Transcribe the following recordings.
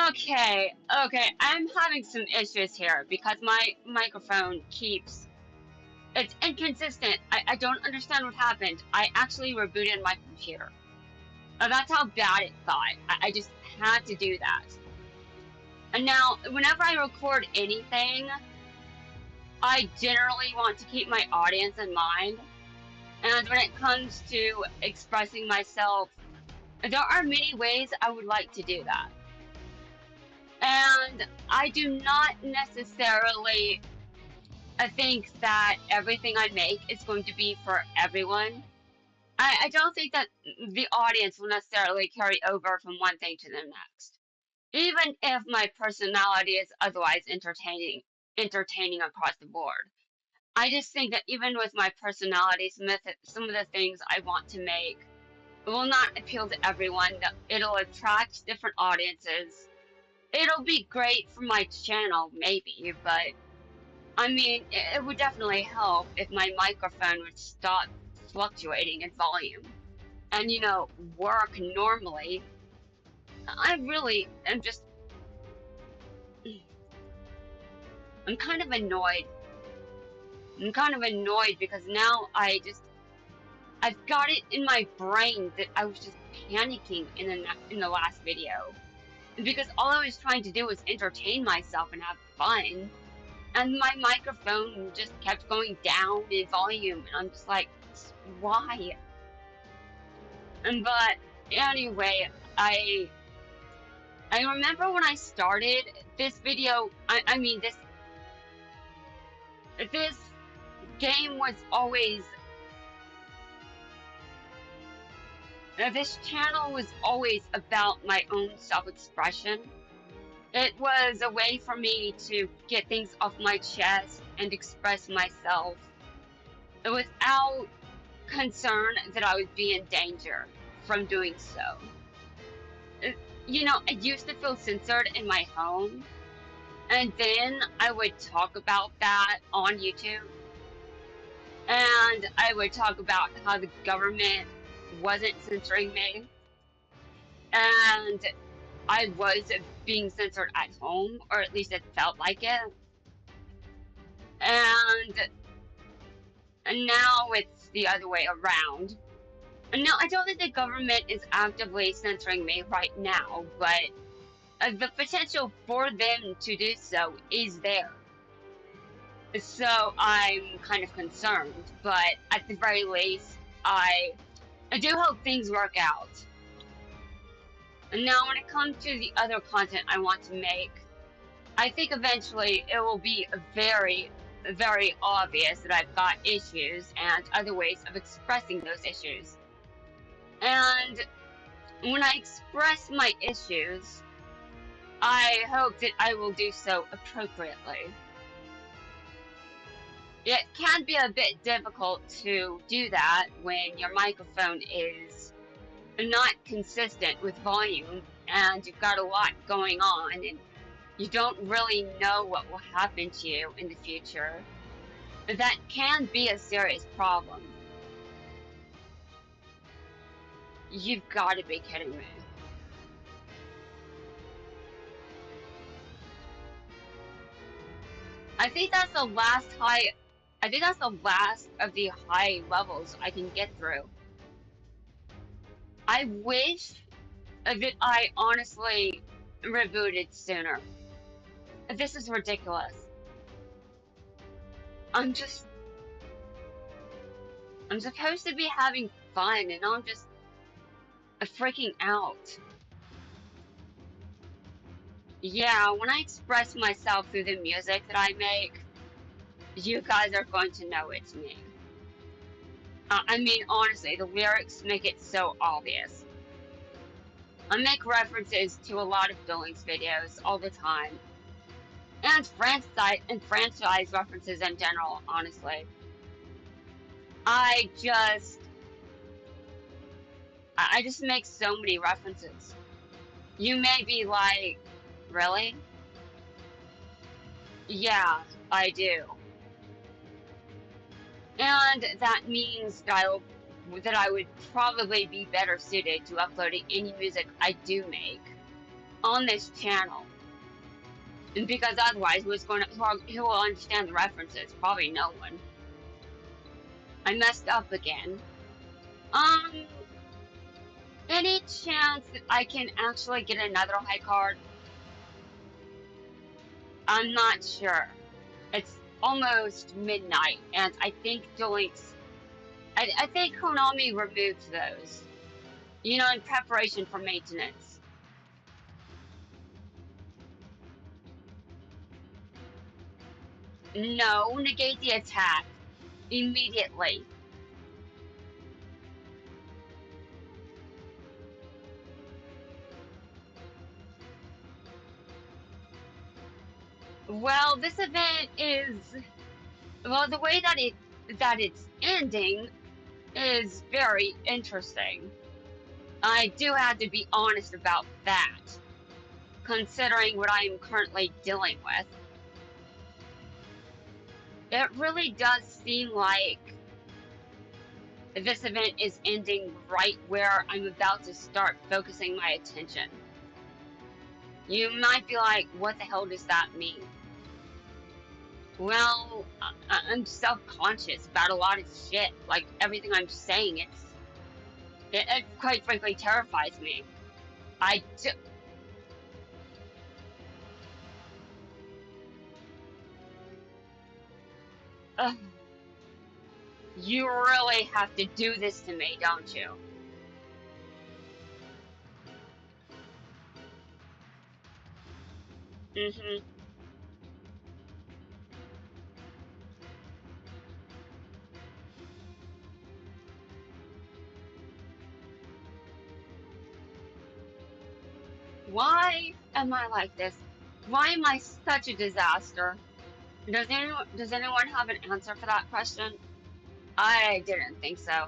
Okay, I'm having some issues here because my microphone keeps... It's inconsistent. I don't understand what happened. I actually rebooted my computer. That's how bad it got. I just had to do that. And now, whenever I record anything, I generally want to keep my audience in mind. And when it comes to expressing myself, there are many ways I would like to do that. And I do not necessarily think that everything I make is going to be for everyone. I don't think that the audience will necessarily carry over from one thing to the next. Even if my personality is otherwise entertaining across the board. I just think that even with my personality, some of the things I want to make will not appeal to everyone. It'll attract different audiences. It'll be great for my channel, maybe, but I mean, it would definitely help if my microphone would stop fluctuating in volume and, work normally. I really am just, I'm kind of annoyed. I'm kind of annoyed because now I've got it in my brain that I was just panicking in the last video. Because all I was trying to do was entertain myself and have fun. And my microphone just kept going down in volume, and I'm just like, why? But anyway, I remember when I started this video, I mean this game was always, this channel was always about my own self-expression. It was a way for me to get things off my chest and express myself without concern that I would be in danger from doing so. I used to feel censored in my home, and then I would talk about that on YouTube, and I would talk about how the government wasn't censoring me, and I was being censored at home, or at least it felt like it. And now it's the other way around. And now I don't think the government is actively censoring me right now, but the potential for them to do so is there. So I'm kind of concerned, but at the very least, I do hope things work out. And now when it comes to the other content I want to make, I think eventually it will be very, very obvious that I've got issues and other ways of expressing those issues. And when I express my issues, I hope that I will do so appropriately. It can be a bit difficult to do that when your microphone is not consistent with volume and you've got a lot going on and you don't really know what will happen to you in the future. That can be a serious problem. You've got to be kidding me. I think that's the last of the high levels I can get through. I wish that I honestly rebooted sooner. This is ridiculous. I'm supposed to be having fun and I'm just freaking out. Yeah, when I express myself through the music that I make, you guys are going to know it's me. I mean, honestly, the lyrics make it so obvious. I make references to a lot of Duelist videos all the time. And franchise references in general, honestly. I just make so many references. You may be like, really? Yeah, I do. And that means that I would probably be better suited to uploading any music I do make on this channel. And because otherwise, who will understand the references? Probably no one. I messed up again. Um, any chance that I can actually get another high card? I'm not sure. It's almost midnight, and I think Duelist. I think Konami removed those. You know, in preparation for maintenance. No, negate the attack immediately. Well, this event is well the way that it's ending is very interesting. I do have to be honest about that, considering what I am currently dealing with. It really does seem like this event is ending right where I'm about to start focusing my attention. You might be like, what the hell does that mean? Well, I'm self-conscious about a lot of shit. Like, everything I'm saying, it quite frankly terrifies me. I do, ugh, you really have to do this to me, don't you? Mm-hmm. Why am I like this? Why am I such a disaster? Does anyone have an answer for that question? I didn't think so.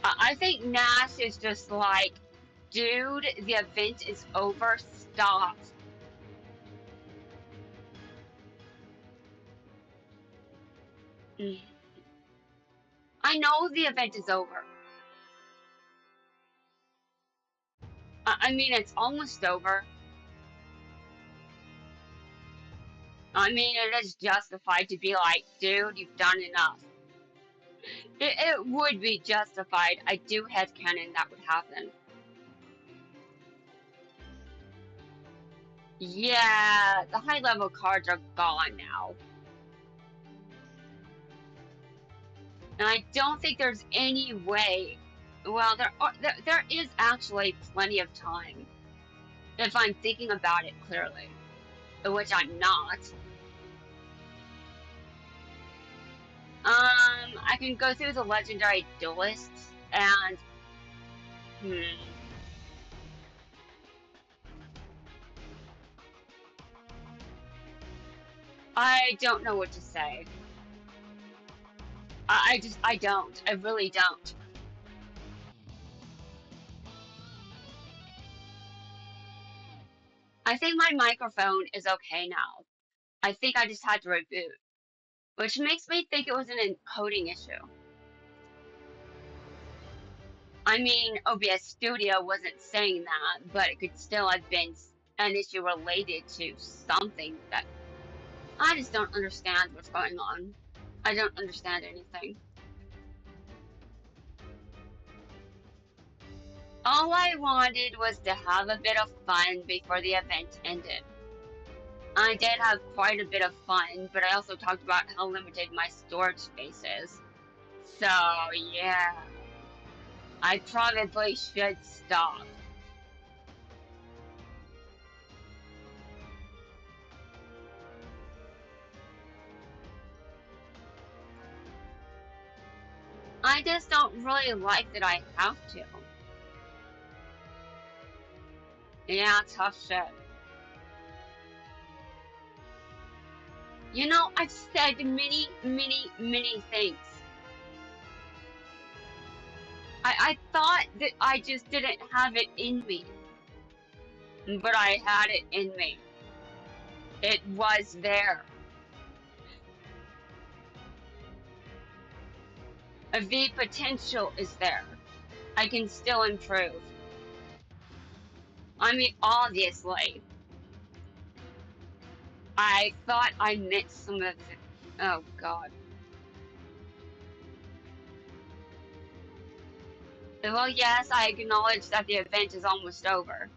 I think Nash is just like, dude, the event is over. Stop. Mm. I know the event is over. I mean, it's almost over. I mean, it is justified to be like, dude, you've done enough. It would be justified. I do headcanon that would happen. Yeah, the high level cards are gone now. And I don't think there's any way. Well, there is actually plenty of time if I'm thinking about it clearly, which I'm not. I can go through the legendary duelists and hmm, I don't know what to say. I don't. I really don't. I think my microphone is okay now. I think I just had to reboot, which makes me think it was an encoding issue. I mean, OBS Studio wasn't saying that, but it could still have been an issue related to something that I just don't understand what's going on. I don't understand anything. All I wanted was to have a bit of fun before the event ended. I did have quite a bit of fun, but I also talked about how limited my storage space is. So, yeah, I probably should stop. I just don't really like that I have to. Yeah, tough shit. You know, I've said many, many, many things. I thought that I just didn't have it in me, but I had it in me. It was there. The potential is there. I can still improve. I mean, obviously, I thought I missed some of the. Oh god. Well, yes, I acknowledge that the event is almost over.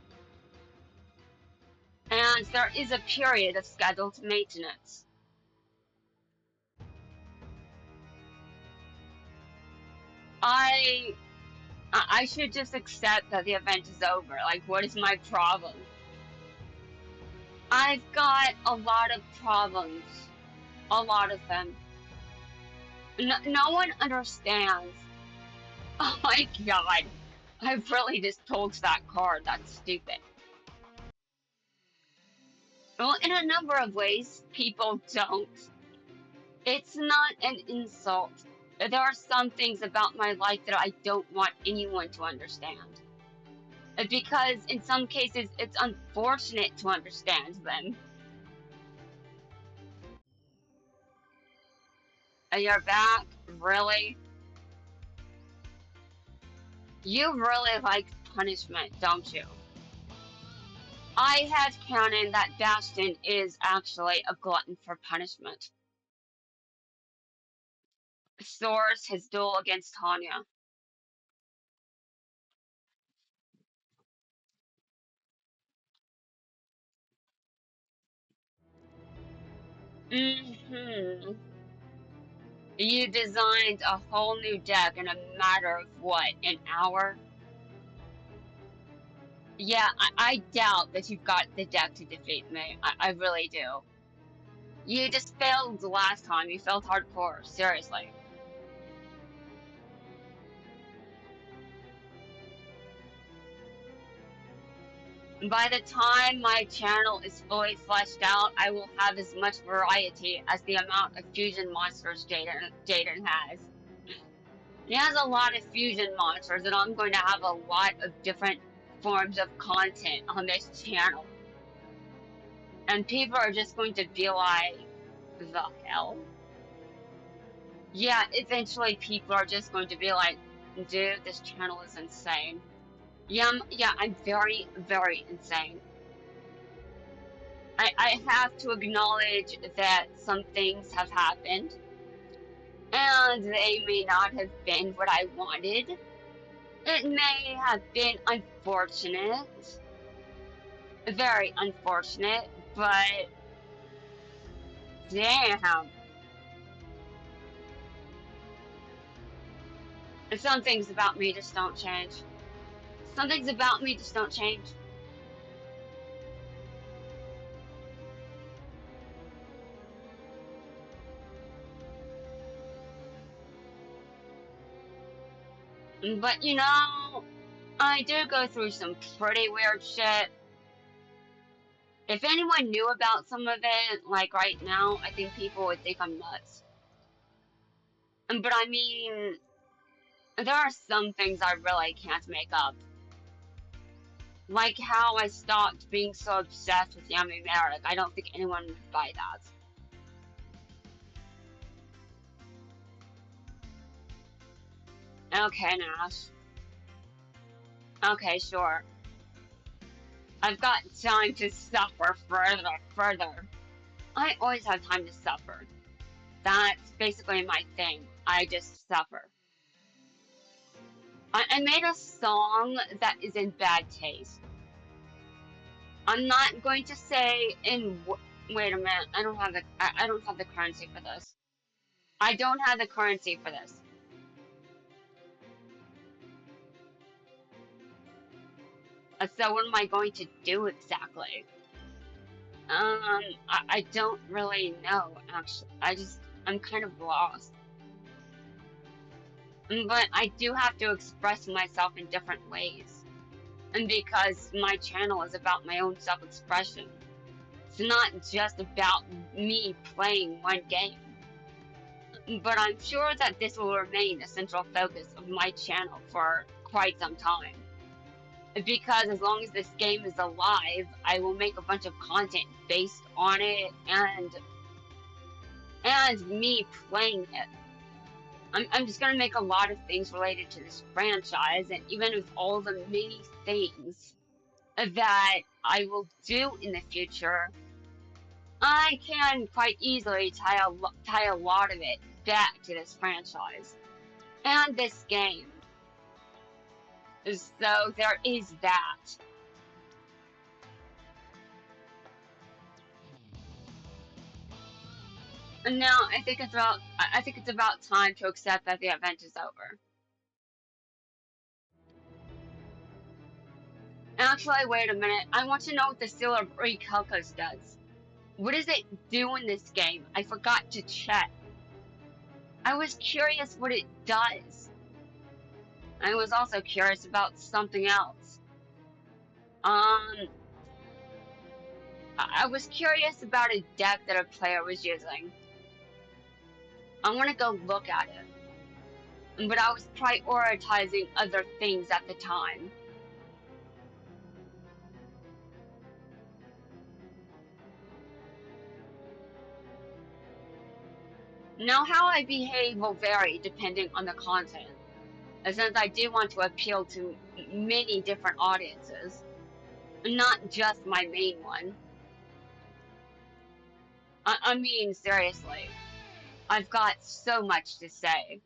And there is a period of scheduled maintenance. I I should just accept that the event is over. Like, what is my problem? I've got a lot of problems. A lot of them. No one understands. Oh my god. I really just pulled that card. That's stupid. Well, in a number of ways, people don't. It's not an insult. There are some things about my life that I don't want anyone to understand. Because in some cases, it's unfortunate to understand them. You're back? Really? You really like punishment, don't you? I had canon that Bastion is actually a glutton for punishment. Source his duel against Tanya. Mm-hmm. You designed a whole new deck in a matter of what, an hour? Yeah, I doubt that you've got the deck to defeat me. I really do. You just failed the last time. You failed hardcore. Seriously. By the time my channel is fully fleshed out, I will have as much variety as the amount of fusion monsters Jaden has. He has a lot of fusion monsters, and I'm going to have a lot of different forms of content on this channel. And people are just going to be like, the hell? Yeah, eventually people are just going to be like, dude, this channel is insane. Yeah, I'm very, very insane. I have to acknowledge that some things have happened, and they may not have been what I wanted. It may have been unfortunate, very unfortunate, but damn. Some things about me just don't change. Some things about me just don't change. But you know, I do go through some pretty weird shit. If anyone knew about some of it, like right now, I think people would think I'm nuts. But I mean, there are some things I really can't make up. Like how I stopped being so obsessed with Yummy Merrick. I don't think anyone would buy that. Okay, Nash. Okay, sure. I've got time to suffer further. I always have time to suffer. That's basically my thing. I just suffer. I made a song that is in bad taste. I'm not going to say in. Wait a minute. I don't have the. I don't have the currency for this. I don't have the currency for this. So what am I going to do exactly? I don't really know, actually. I'm kind of lost. But I do have to express myself in different ways. And because my channel is about my own self-expression. It's not just about me playing one game. But I'm sure that this will remain a central focus of my channel for quite some time. Because as long as this game is alive, I will make a bunch of content based on it and me playing it. I'm just gonna make a lot of things related to this franchise, and even with all the many things that I will do in the future, I can quite easily tie a lot of it back to this franchise and this game. So there is that. And now I think it's about time to accept that the event is over. Actually, wait a minute. I want to know what the Seal of Recalcos does. What does it do in this game? I forgot to check. I was curious what it does. I was also curious about something else. Um, I was curious about a deck that a player was using. I want to go look at it. But I was prioritizing other things at the time. Now, how I behave will vary depending on the content, since I do want to appeal to many different audiences, not just my main one. I mean, seriously, I've got so much to say.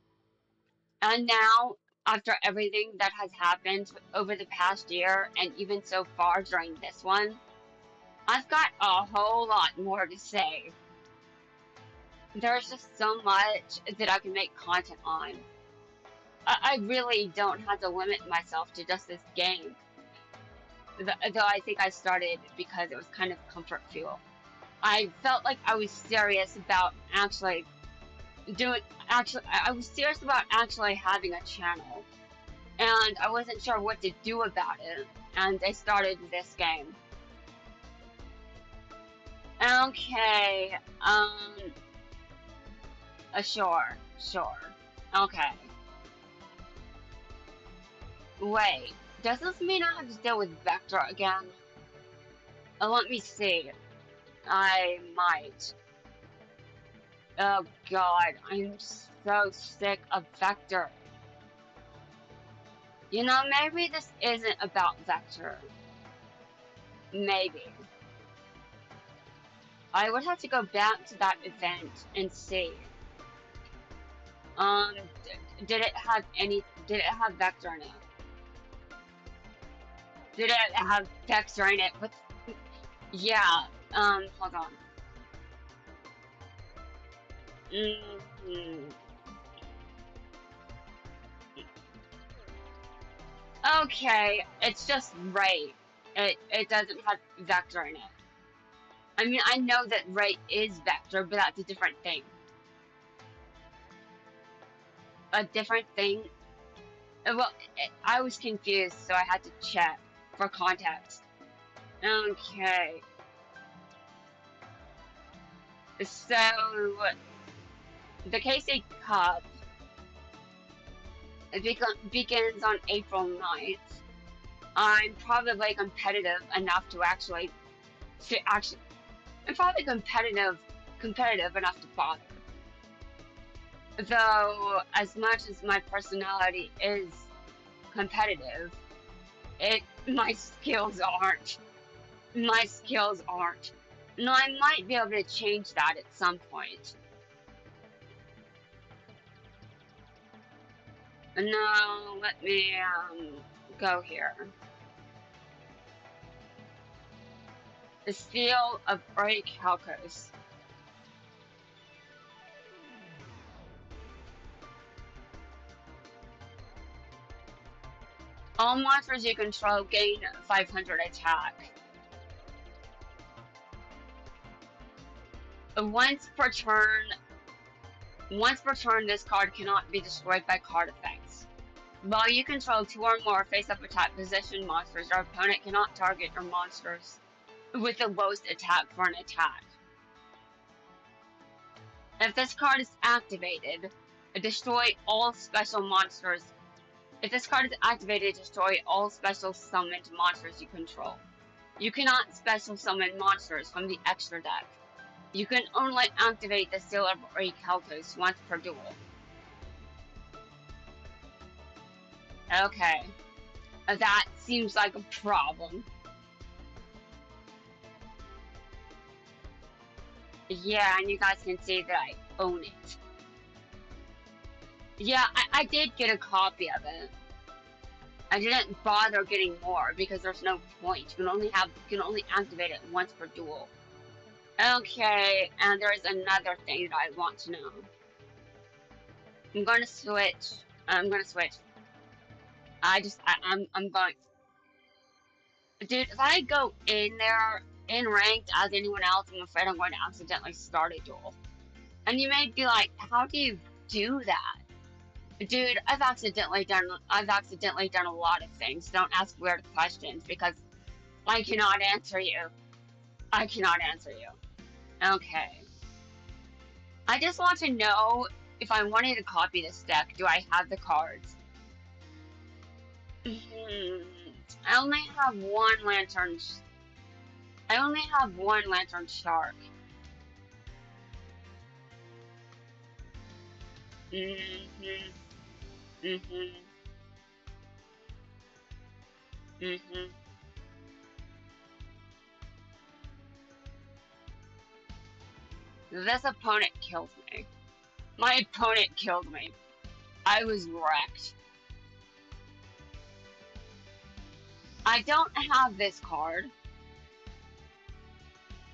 And now, after everything that has happened over the past year, and even so far during this one, I've got a whole lot more to say. There's just so much that I can make content on. I really don't have to limit myself to just this game. Though I think I started because it was kind of comfort fuel. I felt like I was serious about doing I was serious about actually having a channel, and I wasn't sure what to do about it, and I started this game. Okay, sure, okay. Wait, does this mean I have to deal with Vector again? Let me see. I might. Oh god, I'm so sick of Vector. You know, maybe this isn't about Vector. Maybe. I would have to go back to that event and see. Um, did it have Vector in it? Did it have Vector in it? But, yeah, hold on. Mm-hmm. Okay, it's just Ray. It doesn't have Vector in it. I mean, I know that Ray is Vector, but that's a different thing. A different thing? Well, I was confused, so I had to check for context. Okay. So, the KC Cup begins on April 9th. I'm probably competitive enough to actually, I'm probably competitive enough to bother. Though, as much as my personality is competitive, my skills aren't. My skills aren't. No, I might be able to change that at some point. No, let me go here. The Seal of Orichalcos. All monsters you control gain 500 attack. Once per turn, this card cannot be destroyed by card effects. While you control 2 or more face-up attack position monsters, your opponent cannot target your monsters with the lowest attack for an attack. If this card is activated, destroy all special monsters. If this card is activated, destroy all special summoned monsters you control. You cannot special summon monsters from the extra deck. You can only activate the Seal of Orichalcos once per duel. Okay. That seems like a problem. Yeah, and you guys can see that I own it. Yeah, I did get a copy of it. I didn't bother getting more because there's no point. You can only activate it once per duel. Okay, and there's another thing that I want to know. I'm gonna switch. I'm gonna switch. I'm going. Dude, if I go in there in ranked as anyone else, I'm afraid I'm going to accidentally start a duel. And you may be like, how do you do that? Dude, I've accidentally done a lot of things. Don't ask weird questions because I cannot answer you. I cannot answer you. Okay. I just want to know if I wanted to copy this deck, do I have the cards? I only have one lantern. I only have one lantern shark. Mhm. Mhm. Mhm. This opponent killed me. My opponent killed me. I was wrecked. I don't have this card.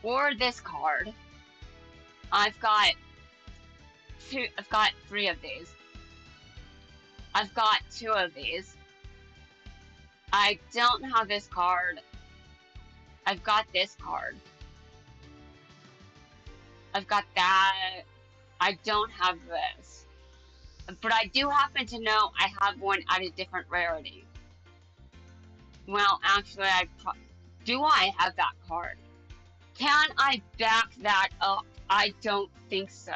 Or this card. I've got I've got three of these. I've got two of these. I don't have this card. I've got this card. I've got that. I don't have this. But I do happen to know I have one at a different rarity. Well, actually, do I have that card? Can I back that up? I don't think so.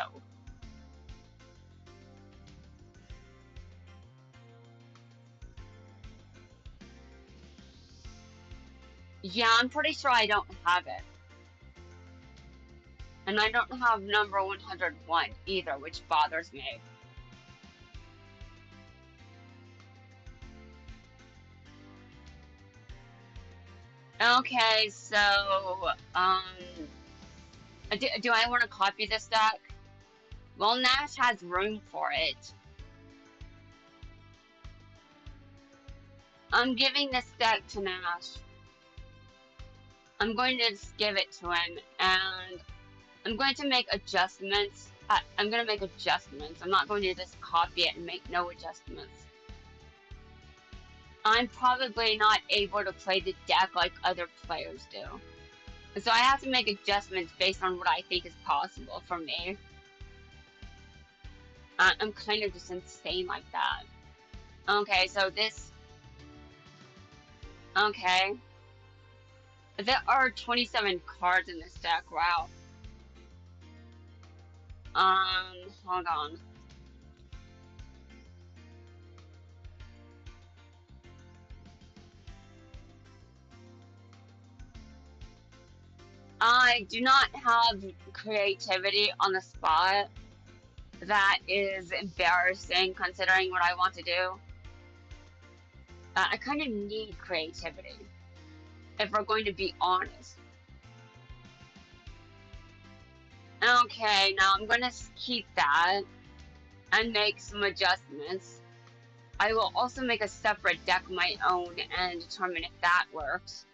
Yeah, I'm pretty sure I don't have it. And I don't have number 101 either, which bothers me. Okay, so, do I want to copy this deck? Well, Nash has room for it. I'm giving this deck to Nash. I'm going to just give it to him, and I'm going to make adjustments. I'm going to make adjustments. I'm not going to just copy it and make no adjustments. I'm probably not able to play the deck like other players do. So I have to make adjustments based on what I think is possible for me. I'm kind of just insane like that. Okay, so this... Okay. There are 27 cards in this deck, wow. Hold on. I do not have creativity on the spot. That is embarrassing considering what I want to do. I kind of need creativity, if we're going to be honest. Okay, now I'm going to keep that and make some adjustments. I will also make a separate deck of my own and determine if that works.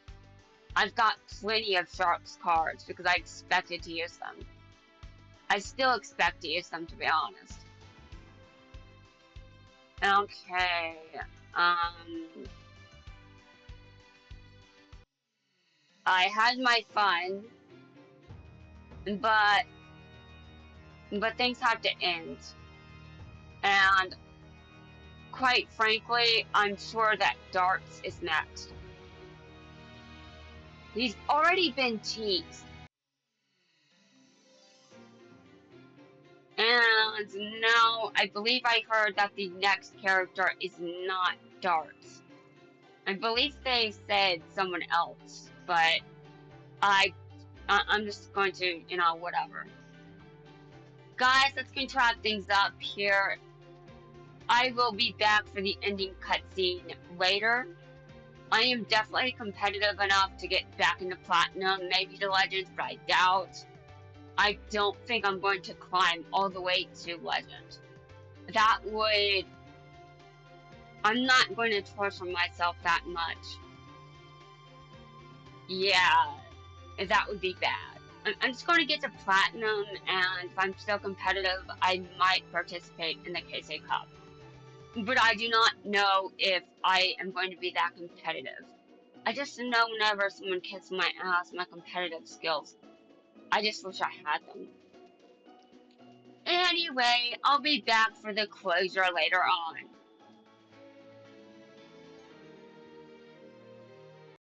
I've got plenty of Sharks cards because I expected to use them. I still expect to use them, to be honest. Okay, I had my fun, but things have to end. And quite frankly, I'm sure that Darts is next. He's already been teased. And now I believe I heard that the next character is not Darts. I believe they said someone else, but I'm just going to, whatever. Guys, let's going to wrap things up here. I will be back for the ending cutscene later. I am definitely competitive enough to get back into Platinum, maybe to Legends, but I doubt. I don't think I'm going to climb all the way to Legend. That would... I'm not going to torture myself that much. Yeah, that would be bad. I'm just going to get to Platinum, and if I'm still competitive, I might participate in the KC Cup. But I do not know if I am going to be that competitive. I just know whenever someone kicks my ass, my competitive skills, I just wish I had them. Anyway, I'll be back for the closure later on.